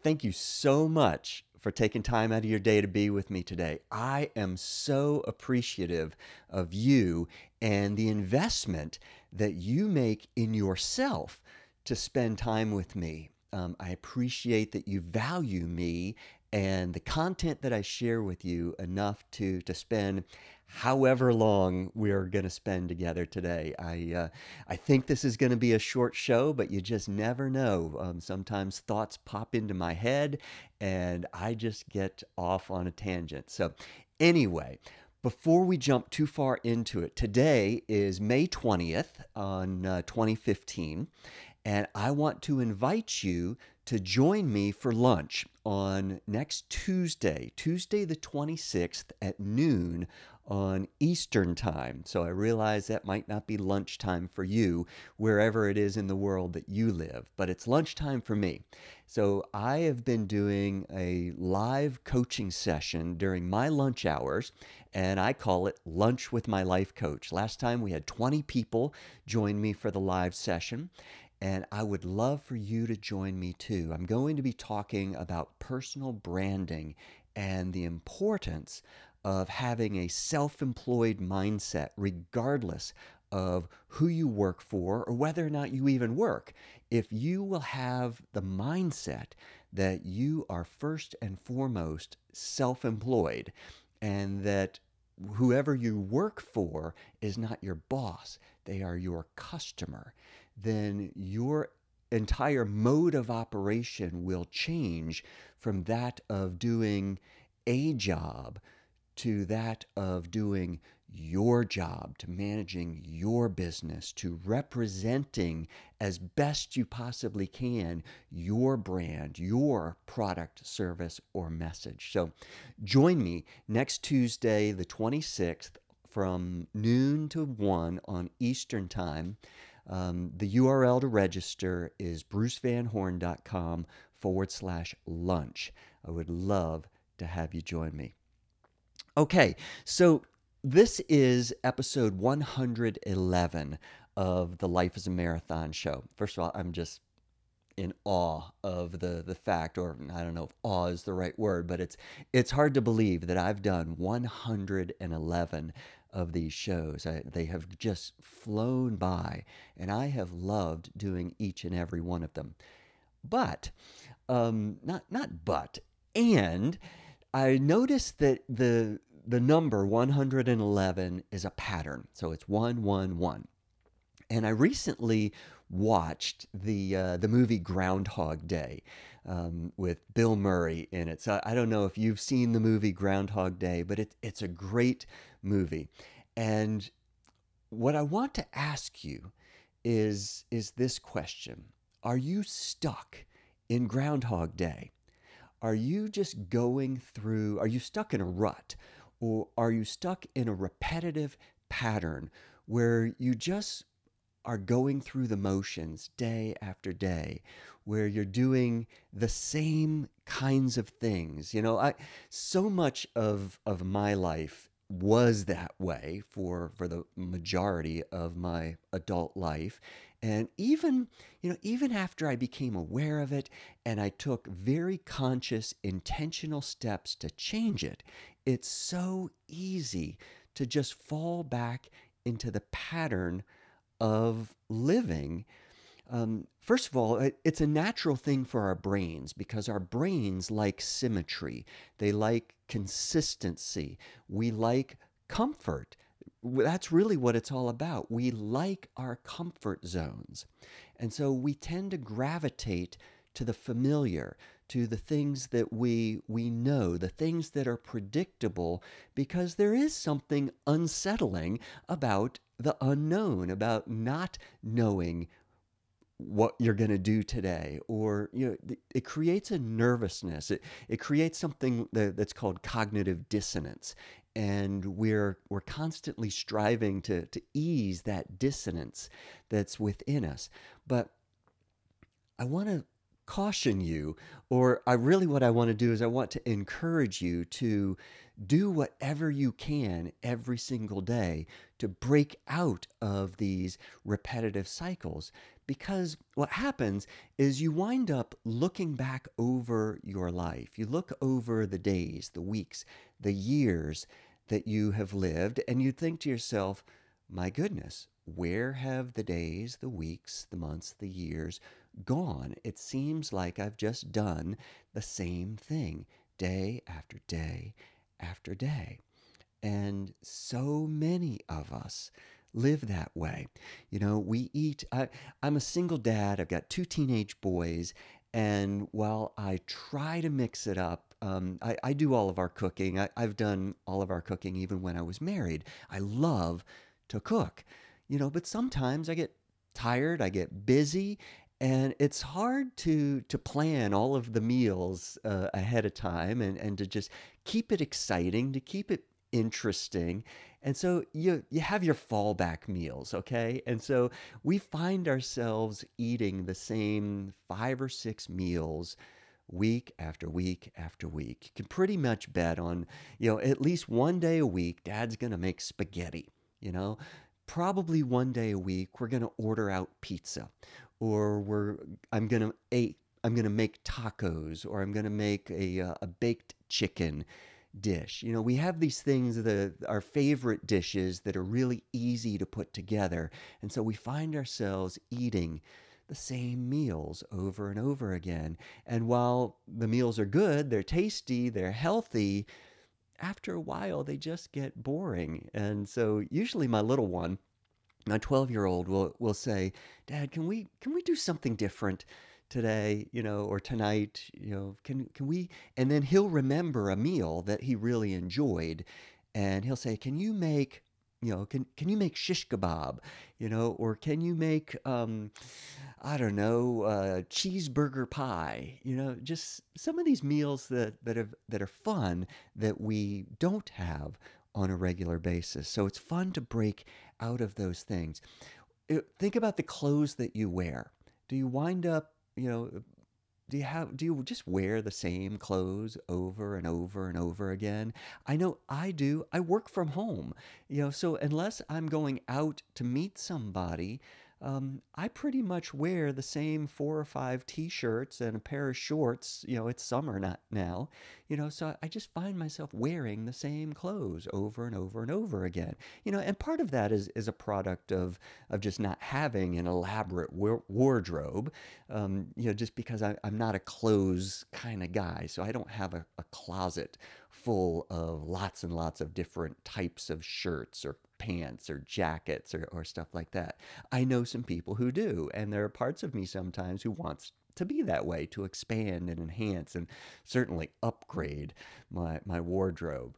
Thank you so much for taking time out of your day to be with me today. I am so appreciative of you and the investment that you make in yourself to spend time with me. I appreciate that you value me and the content that I share with you enough to spend however long we're going to spend together today. I think this is going to be a short show, but you just never know. Sometimes thoughts pop into my head and I just get off on a tangent. So, anyway, before we jump too far into it, today is May 20th on 2015, and I want to invite you to join me for lunch on next Tuesday, Tuesday the 26th at noon on Eastern Time. So I realize that might not be lunchtime for you, wherever it is in the world that you live, but it's lunchtime for me. So I have been doing a live coaching session during my lunch hours, and I call it Lunch with My Life Coach. Last time we had 20 people join me for the live session, and I would love for you to join me too. I'm going to be talking about personal branding and the importance of having a self employed mindset, regardless of who you work for or whether or not you even work. If you will have the mindset that you are first and foremost self employed and that whoever you work for is not your boss, they are your customer, then your entire mode of operation will change from that of doing a job to that of doing your job, to managing your business, to representing as best you possibly can your brand, your product, service, or message. So join me next Tuesday, the 26th, from noon to 1 on Eastern Time. The URL to register is brucevanhorn.com/lunch. I would love to have you join me. Okay, so this is episode 111 of the Life is a Marathon show. First of all, I'm just in awe of the fact, or I don't know if awe is the right word, but it's hard to believe that I've done 111 of these shows. They have just flown by, and I have loved doing each and every one of them. But not but and I noticed that the number 111 is a pattern. So it's 111. And I recently watched the movie Groundhog Day with Bill Murray in it. So I don't know if you've seen the movie Groundhog Day, but it's a great movie. And what I want to ask you is this question: Are you stuck in Groundhog Day? Are you just going through, are you stuck in a rut? Or are you stuck in a repetitive pattern where you just are going through the motions day after day, where you're doing the same kinds of things? So much of my life was that way for the majority of my adult life. And even after I became aware of it and I took very conscious, intentional steps to change it, it's so easy to just fall back into the pattern of living. First of all, it's a natural thing for our brains because our brains like symmetry. They like consistency. We like comfort. That's really what it's all about. We like our comfort zones. And so we tend to gravitate to the familiar, to the things that we know, the things that are predictable, because there is something unsettling about the unknown, about not knowing what you're going to do today. Or it creates a nervousness. It creates something that's called cognitive dissonance, and we're constantly striving to ease that dissonance that's within us. But I want to caution you, or what I want to do is I want to encourage you to do whatever you can every single day to break out of these repetitive cycles, Because what happens is you wind up looking back over your life. You look over the days, the weeks, the years that you have lived, and you think to yourself, my goodness, where have the days, the weeks, the months, the years gone? It seems like I've just done the same thing day after day after day. And so many of us live that way. We eat. I'm a single dad. I've got two teenage boys. And while I try to mix it up, I do all of our cooking. I've done all of our cooking even when I was married. I love to cook, but sometimes I get tired, I get busy, and it's hard to plan all of the meals ahead of time and to just keep it exciting, to keep it interesting. And so you have your fallback meals, okay? And so we find ourselves eating the same 5 or 6 meals week after week after week. You can pretty much bet on, at least one day a week, Dad's going to make spaghetti, you know? Probably one day a week, we're going to order out pizza, or I'm going to make tacos, or I'm going to make a baked chicken dish. We have these things that are favorite dishes that are really easy to put together. And so we find ourselves eating the same meals over and over again. And while the meals are good, they're tasty, they're healthy, after a while they just get boring. And so usually my little one, my 12-year-old will say, "Dad, can we do something different today, or tonight, can we?" And then he'll remember a meal that he really enjoyed, and he'll say, "Can you make, can you make shish kebab, or can you make, I don't know, cheeseburger pie, just some of these meals that are fun that we don't have on a regular basis." So it's fun to break out of those things. Think about the clothes that you wear. Do you wind up, do you just wear the same clothes over and over and over again? I know I do. I work from home, so unless I'm going out to meet somebody, I pretty much wear the same 4 or 5 t-shirts and a pair of shorts. It's summer not now, so I just find myself wearing the same clothes over and over and over again. And part of that is a product of just not having an elaborate wardrobe, just because I'm not a clothes kind of guy. So I don't have a closet full of lots and lots of different types of shirts or pants or jackets or stuff like that. I know some people who do, and there are parts of me sometimes who wants to be that way, to expand and enhance and certainly upgrade my wardrobe.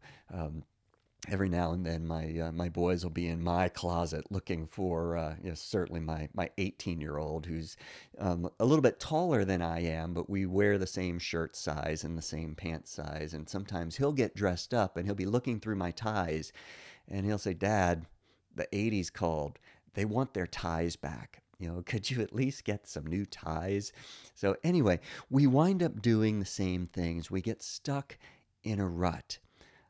Every now and then, my boys will be in my closet looking for, certainly my 18-year-old, who's a little bit taller than I am, but we wear the same shirt size and the same pant size. And sometimes he'll get dressed up and he'll be looking through my ties, and he'll say, "Dad, the 80s called. They want their ties back. Could you at least get some new ties?" So anyway, we wind up doing the same things. We get stuck in a rut.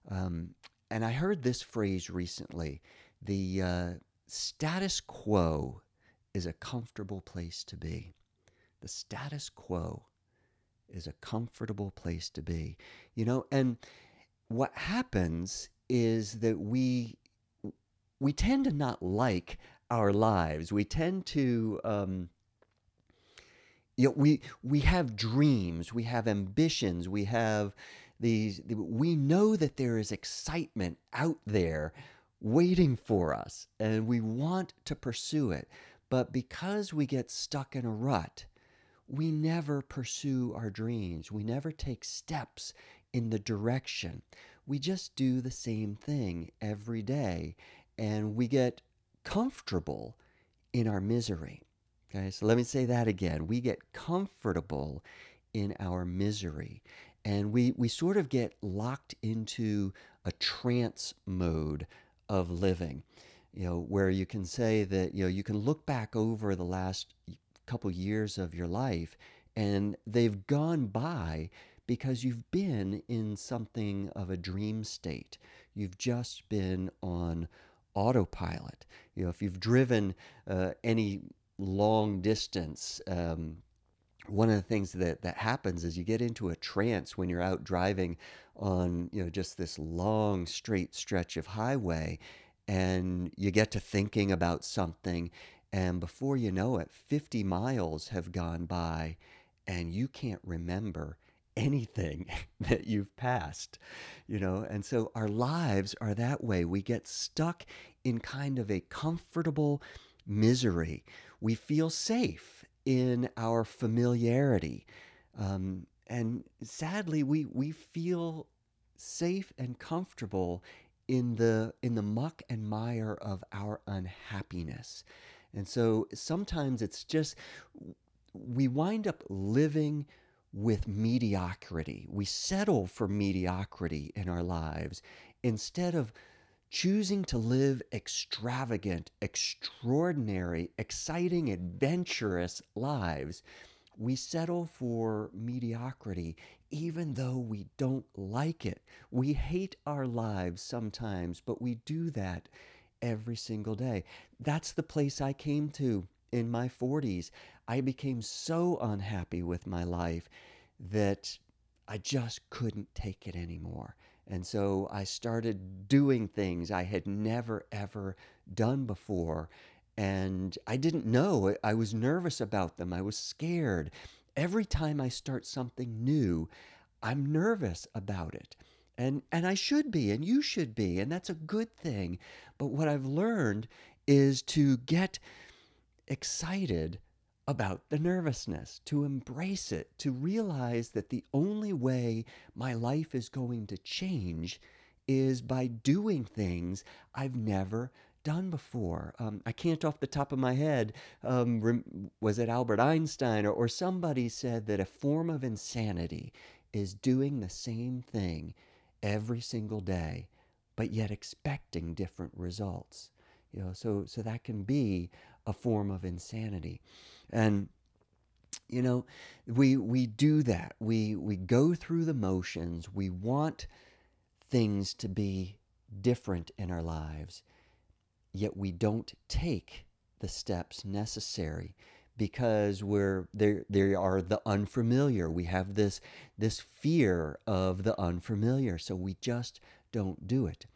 And I heard this phrase recently: the status quo is a comfortable place to be. The status quo is a comfortable place to be. And what happens is that we tend to not like our lives. We tend to, we have dreams, we have ambitions, we have we know that there is excitement out there waiting for us, and we want to pursue it. But because we get stuck in a rut, we never pursue our dreams. We never take steps in the direction. We just do the same thing every day, and we get comfortable in our misery. Okay, so let me say that again. We get comfortable in our misery, and we sort of get locked into a trance mode of living, where you can say that, you can look back over the last couple years of your life, and they've gone by because you've been in something of a dream state. You've just been on autopilot. If you've driven any long distance, one of the things that happens is you get into a trance when you're out driving on, just this long straight stretch of highway, and you get to thinking about something, and before you know it, 50 miles have gone by and you can't remember anything that you've passed, and so our lives are that way. We get stuck in kind of a comfortable misery. We feel safe in our familiarity. And sadly, we feel safe and comfortable in the muck and mire of our unhappiness. And so sometimes it's just we wind up living with mediocrity. We settle for mediocrity in our lives instead of choosing to live extravagant, extraordinary, exciting, adventurous lives. We settle for mediocrity even though we don't like it. We hate our lives sometimes, but we do that every single day. That's the place I came to in my 40s. I became so unhappy with my life that I just couldn't take it anymore. And so I started doing things I had never, ever done before. And I didn't know. I was nervous about them. I was scared. Every time I start something new, I'm nervous about it. And I should be, and you should be, and that's a good thing. But what I've learned is to get excited about the nervousness, to embrace it, to realize that the only way my life is going to change is by doing things I've never done before. I can't off the top of my head, was it Albert Einstein or somebody said that a form of insanity is doing the same thing every single day, but yet expecting different results. So that can be a form of insanity. And we do that. We go through the motions. We want things to be different in our lives, yet we don't take the steps necessary because we're there. They are the unfamiliar. We have this fear of the unfamiliar, so we just don't do it.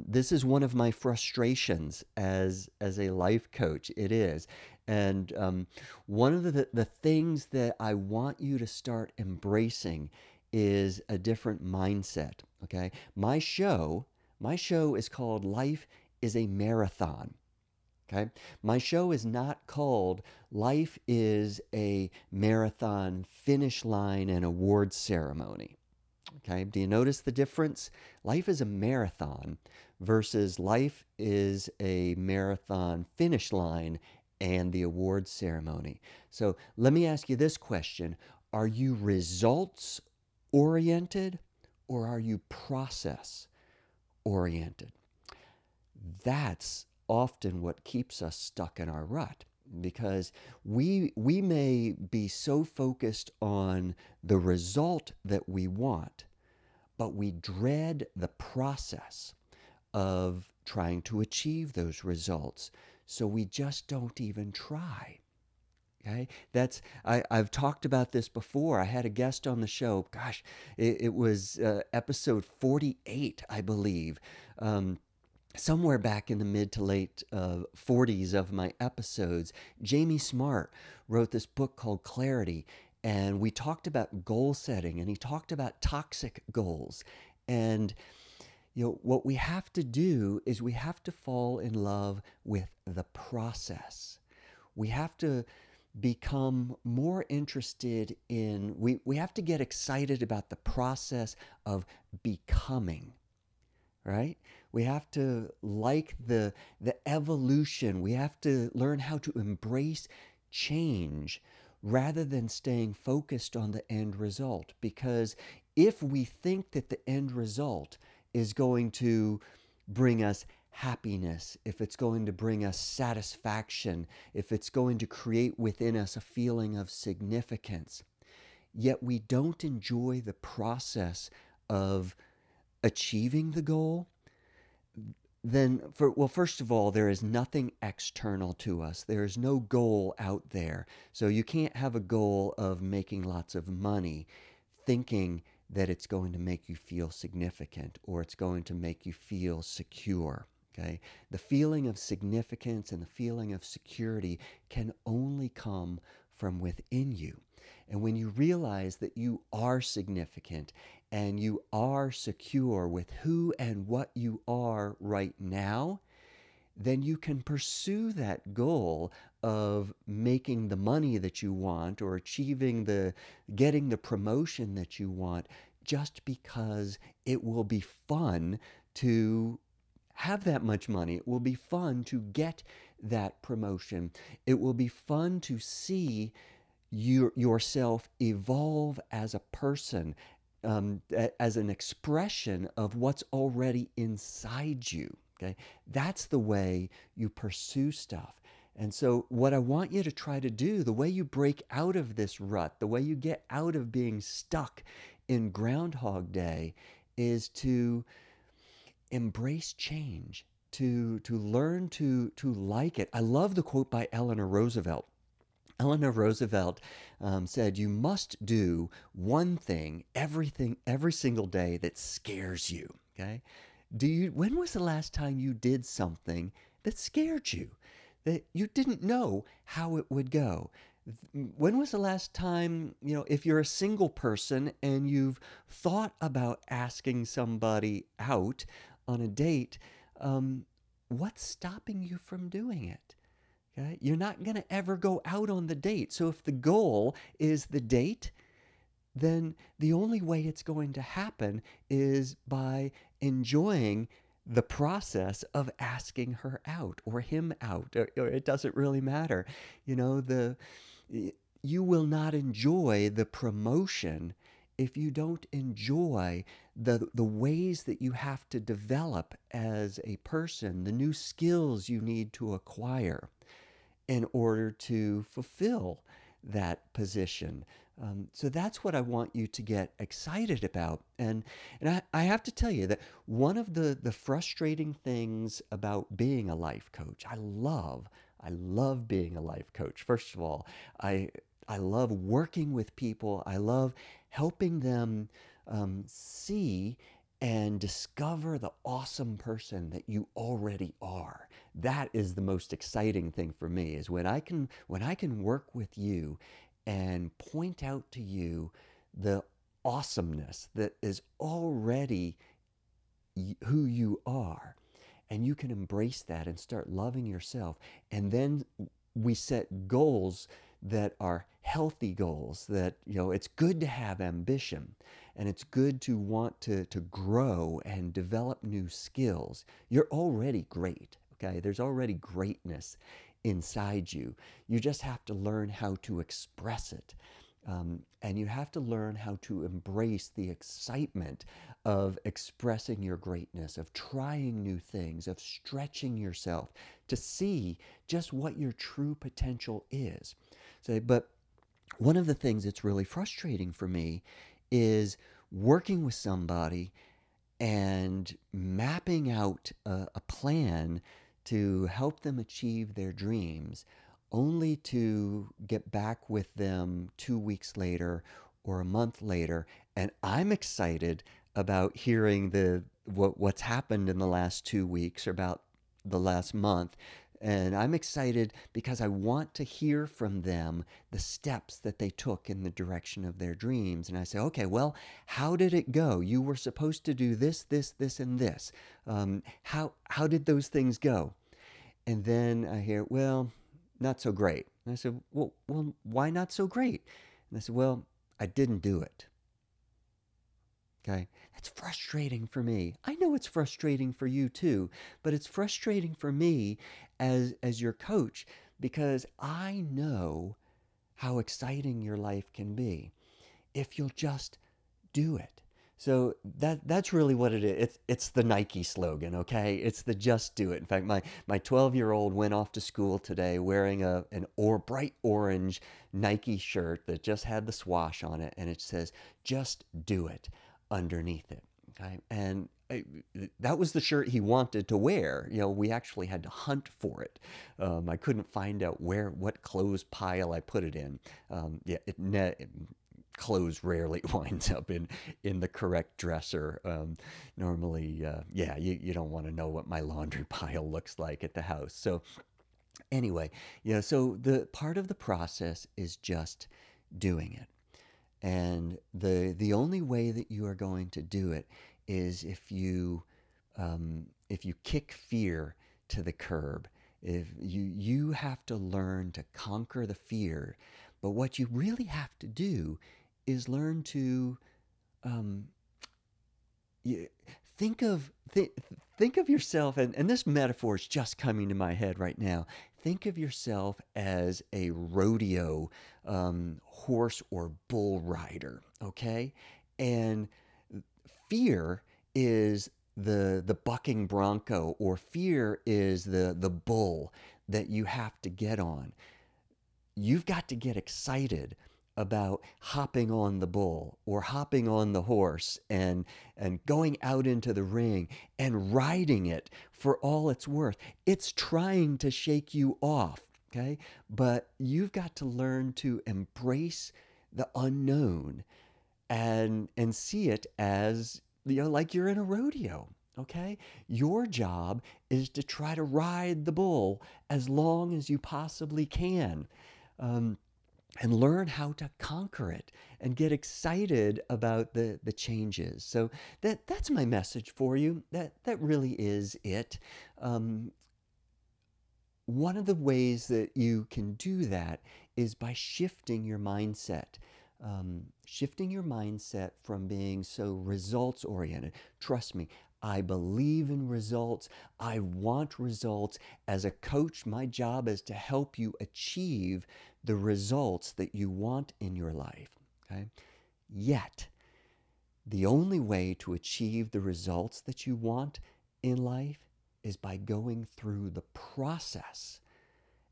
This is one of my frustrations as a life coach. It is, and one of the things that I want you to start embracing is a different mindset. Okay, my show is called Life is a Marathon. Okay. My show is not called Life is a Marathon Finish Line and Award Ceremony. Okay. Do you notice the difference? Life is a marathon versus life is a marathon finish line and the award ceremony. So let me ask you this question. Are you results oriented or are you process oriented? That's often what keeps us stuck in our rut because we may be so focused on the result that we want, but we dread the process of trying to achieve those results. So we just don't even try. Okay, I've talked about this before. I had a guest on the show. Gosh, it was episode 48, I believe. Somewhere back in the mid to late 40s of my episodes, Jamie Smart wrote this book called Clarity, and we talked about goal setting, and he talked about toxic goals. And what we have to do is we have to fall in love with the process. We have to become more interested in, we have to get excited about the process of becoming. Right? We have to like the evolution. We have to learn how to embrace change rather than staying focused on the end result. Because if we think that the end result is going to bring us happiness, if it's going to bring us satisfaction, if it's going to create within us a feeling of significance, yet we don't enjoy the process of achieving the goal, first of all, there is nothing external to us. There is no goal out there. So you can't have a goal of making lots of money thinking that it's going to make you feel significant or it's going to make you feel secure. Okay? The feeling of significance and the feeling of security can only come from within you. And when you realize that you are significant and you are secure with who and what you are right now, then you can pursue that goal of making the money that you want or getting the promotion that you want just because it will be fun to have that much money. It will be fun to get that promotion. It will be fun to see yourself evolve as a person, as an expression of what's already inside you. Okay, that's the way you pursue stuff. And so, what I want you to try to do, the way you break out of this rut, the way you get out of being stuck in Groundhog Day, is to embrace change, to learn to like it. I love the quote by Eleanor Roosevelt. Eleanor Roosevelt said, "You must do one thing, every single day that scares you." Okay, when was the last time you did something that scared you, that you didn't know how it would go? When was the last time, if you're a single person and you've thought about asking somebody out on a date, what's stopping you from doing it? Okay? You're not going to ever go out on the date. So if the goal is the date, then the only way it's going to happen is by enjoying the process of asking her out or him out, or it doesn't really matter. You will not enjoy the promotion if you don't enjoy the ways that you have to develop as a person, the new skills you need to acquire in order to fulfill that position. So that's what I want you to get excited about. And I have to tell you that one of the frustrating things about being a life coach, I love being a life coach. First of all, I love working with people. I love helping them see and discover the awesome person that you already are. That is the most exciting thing for me, is when I can work with you and point out to you the awesomeness that is already who you are, and you can embrace that and start loving yourself. And then we set goals that are healthy goals, that it's good to have ambition, and it's good to want to grow and develop new skills. You're already great. Okay, there's already greatness inside you. You just have to learn how to express it. And you have to learn how to embrace the excitement of expressing your greatness, of trying new things, of stretching yourself to see just what your true potential is. But one of the things that's really frustrating for me is working with somebody and mapping out a plan to help them achieve their dreams, only to get back with them 2 weeks later or a month later. And I'm excited about hearing what's happened in the last 2 weeks or about the last month. And I'm excited because I want to hear from them the steps that they took in the direction of their dreams. And I say, okay, well, how did it go? You were supposed to do this, this, this, and this. How did those things go? And then I hear, well, not so great. And I said, well, why not so great? And I said, well, I didn't do it. Okay, that's frustrating for me. I know it's frustrating for you too, but it's frustrating for me as your coach, because I know how exciting your life can be if you'll just do it. So that's really what it is. It's the Nike slogan, okay? It's the just do it. In fact, my 12-year-old went off to school today wearing an bright orange Nike shirt that just had the swash on it, and it says just do it underneath it. Okay? And that was the shirt he wanted to wear. We actually had to hunt for it. I couldn't find out what clothes pile I put it in. Yeah, clothes rarely winds up in the correct dresser. Normally, yeah, you don't want to know what my laundry pile looks like at the house. So anyway, so the part of the process is just doing it. And the only way that you are going to do it is if you kick fear to the curb. If you have to learn to conquer the fear, but what you really have to do is learn to um, you, think of yourself, and this metaphor is just coming to my head right now. Think of yourself as a rodeo horse or bull rider, okay? And fear is the bucking bronco, or fear is the bull that you have to get on. You've got to get excited about hopping on the bull or hopping on the horse and going out into the ring and riding it for all it's worth. It's trying to shake you off, okay? But you've got to learn to embrace the unknown and see it as, like you're in a rodeo. Okay? Your job is to try to ride the bull as long as you possibly can. Um, and learn how to conquer it and get excited about the changes. So that's my message for you. That really is it. Um, One of the ways that you can do that is by shifting your mindset. Shifting your mindset from being so results oriented. Trust me, I believe in results. I want results. As a coach, my job is to help you achieve the results that you want in your life. Okay? Yet, the only way to achieve the results that you want in life is by going through the process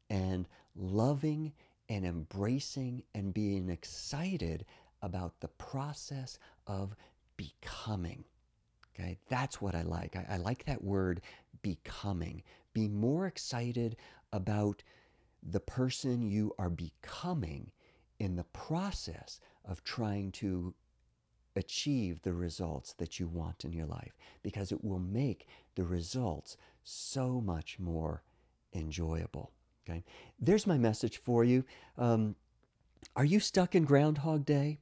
and loving and embracing and being excited about the process of becoming. Okay, that's what I like. I like that word, becoming. Be more excited about the person you are becoming in the process of trying to achieve the results that you want in your life, because it will make the results so much more enjoyable. Okay, there's my message for you. Are you stuck in Groundhog Day?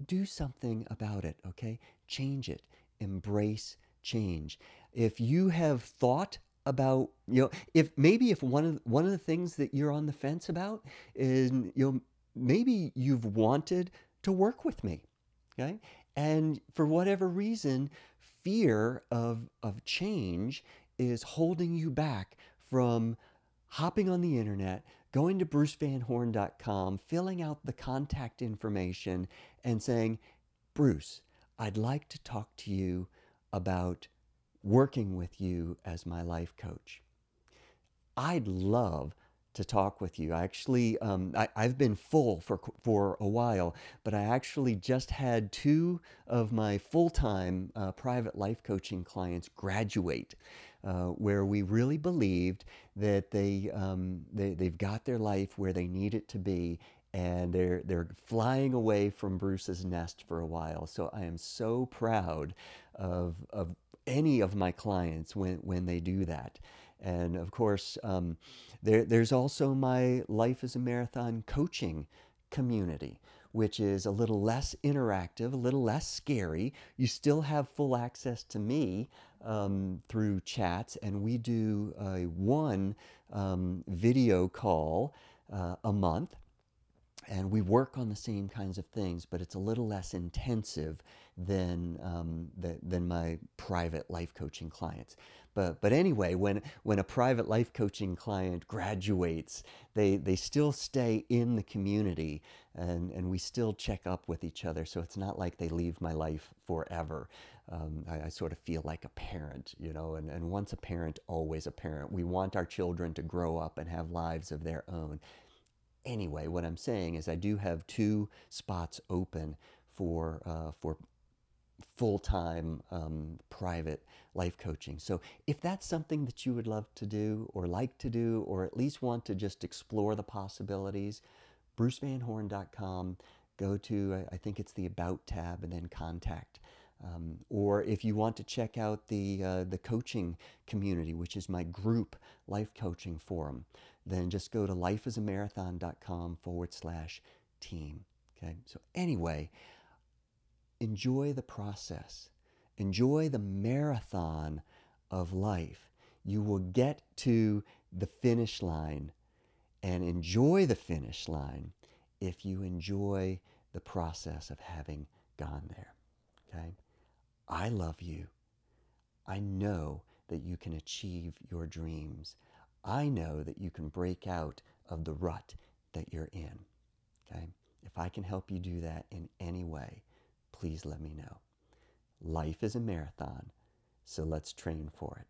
Do something about it, okay? Change it. Embrace change. If you have thought about, if one of the things that you're on the fence about is, maybe you've wanted to work with me, okay? And for whatever reason, fear of change is holding you back from hopping on the internet, going to brucevanhorn.com, filling out the contact information, and saying, Bruce, I'd like to talk to you about working with you as my life coach. I'd love to talk with you. I've been full for a while, but I actually just had two of my full-time private life coaching clients graduate, where we really believed that they've got their life where they need it to be, and they're flying away from Bruce's nest for a while. So I am so proud of any of my clients when they do that. And of course, there's also my Life is a Marathon coaching community, which is a little less interactive, a little less scary. You still have full access to me through chats, and we do one video call a month. And we work on the same kinds of things, but it's a little less intensive than my private life coaching clients. But anyway, when a private life coaching client graduates, they still stay in the community, and we still check up with each other. So it's not like they leave my life forever. I sort of feel like a parent, and once a parent, always a parent. We want our children to grow up and have lives of their own. Anyway, what I'm saying is I do have two spots open for full-time private life coaching. So if that's something that you would love to do or like to do, or at least want to just explore the possibilities, brucevanhorn.com, go to, I think it's the About tab, and then Contact. Or if you want to check out the coaching community, which is my group life coaching forum, then just go to lifeisamarathon.com/team. Okay, so anyway, enjoy the process. Enjoy the marathon of life. You will get to the finish line, and enjoy the finish line if you enjoy the process of having gone there. Okay? I love you. I know that you can achieve your dreams. I know that you can break out of the rut that you're in. Okay? If I can help you do that in any way, please let me know. Life is a marathon, so let's train for it.